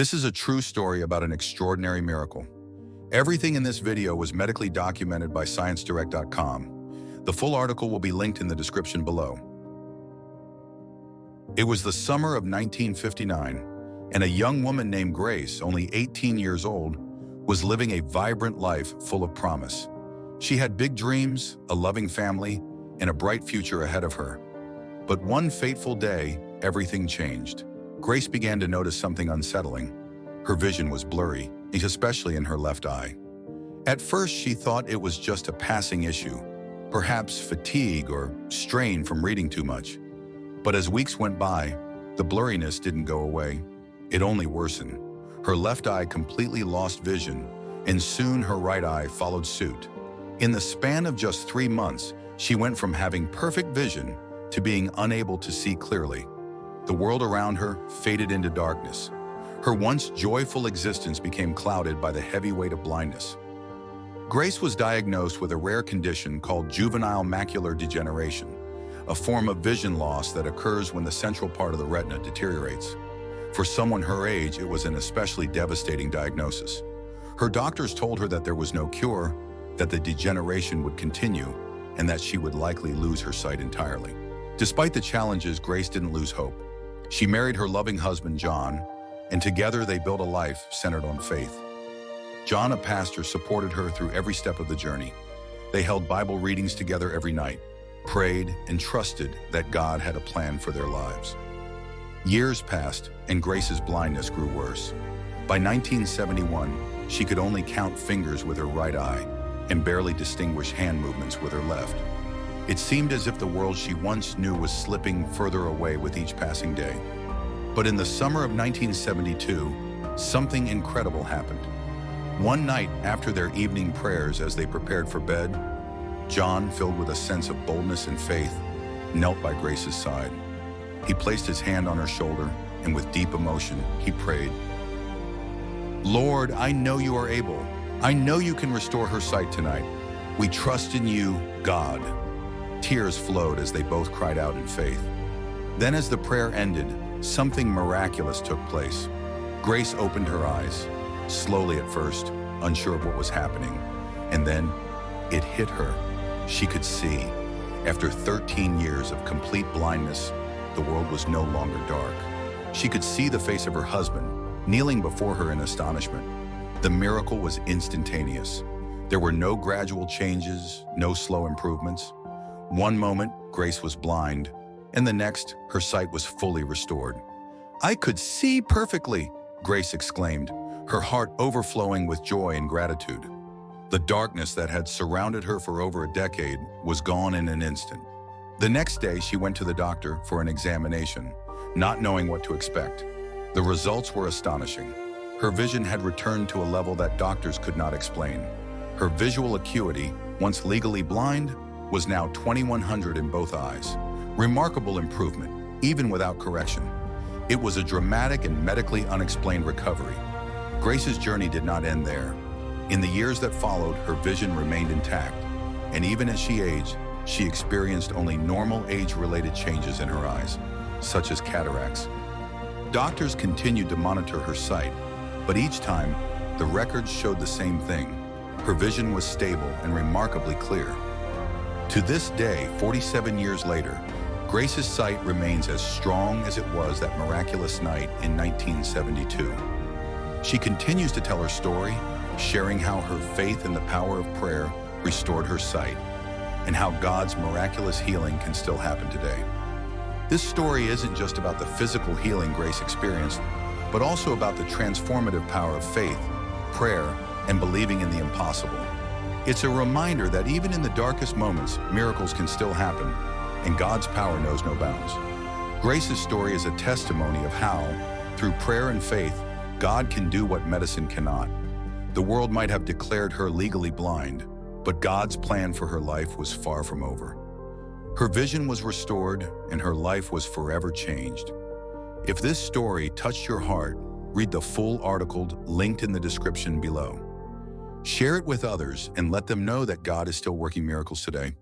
This is a true story about an extraordinary miracle. Everything in this video was medically documented by ScienceDirect.com. The full article will be linked in the description below. It was the summer of 1959, and a young woman named Grace, only 18 years old, was living a vibrant life full of promise. She had big dreams, a loving family, and a bright future ahead of her. But one fateful day, everything changed. Grace began to notice something unsettling. Her vision was blurry, especially in her left eye. At first, she thought it was just a passing issue, perhaps fatigue or strain from reading too much. But as weeks went by, the blurriness didn't go away. It only worsened. Her left eye completely lost vision, and soon her right eye followed suit. In the span of just 3 months, she went from having perfect vision to being unable to see clearly. The world around her faded into darkness. Her once joyful existence became clouded by the heavy weight of blindness. Grace was diagnosed with a rare condition called juvenile macular degeneration, a form of vision loss that occurs when the central part of the retina deteriorates. For someone her age, it was an especially devastating diagnosis. Her doctors told her that there was no cure, that the degeneration would continue, and that she would likely lose her sight entirely. Despite the challenges, Grace didn't lose hope. She married her loving husband, John, and together they built a life centered on faith. John, a pastor, supported her through every step of the journey. They held Bible readings together every night, prayed, and trusted that God had a plan for their lives. Years passed, and Grace's blindness grew worse. By 1971, she could only count fingers with her right eye and barely distinguish hand movements with her left. It seemed as if the world she once knew was slipping further away with each passing day. But in the summer of 1972, something incredible happened. One night after their evening prayers as they prepared for bed, John, filled with a sense of boldness and faith, knelt by Grace's side. He placed his hand on her shoulder, and with deep emotion, he prayed, "Lord, I know you are able. I know you can restore her sight tonight. We trust in you, God." Tears flowed as they both cried out in faith. Then as the prayer ended, something miraculous took place. Grace opened her eyes, slowly at first, unsure of what was happening. And then it hit her. She could see. After 13 years of complete blindness, the world was no longer dark. She could see the face of her husband, kneeling before her in astonishment. The miracle was instantaneous. There were no gradual changes, no slow improvements. One moment, Grace was blind, and the next, her sight was fully restored. "I could see perfectly," Grace exclaimed, her heart overflowing with joy and gratitude. The darkness that had surrounded her for over a decade was gone in an instant. The next day, she went to the doctor for an examination, not knowing what to expect. The results were astonishing. Her vision had returned to a level that doctors could not explain. Her visual acuity, once legally blind, was now 2100 in both eyes. Remarkable improvement, even without correction. It was a dramatic and medically unexplained recovery. Grace's journey did not end there. In the years that followed, her vision remained intact, and even as she aged, she experienced only normal age-related changes in her eyes, such as cataracts. Doctors continued to monitor her sight, but each time, the records showed the same thing. Her vision was stable and remarkably clear. To this day, 47 years later, Grace's sight remains as strong as it was that miraculous night in 1972. She continues to tell her story, sharing how her faith in the power of prayer restored her sight, and how God's miraculous healing can still happen today. This story isn't just about the physical healing Grace experienced, but also about the transformative power of faith, prayer, and believing in the impossible. It's a reminder that even in the darkest moments, miracles can still happen, and God's power knows no bounds. Grace's story is a testimony of how, through prayer and faith, God can do what medicine cannot. The world might have declared her legally blind, but God's plan for her life was far from over. Her vision was restored, and her life was forever changed. If this story touched your heart, read the full article linked in the description below. Share it with others and let them know that God is still working miracles today.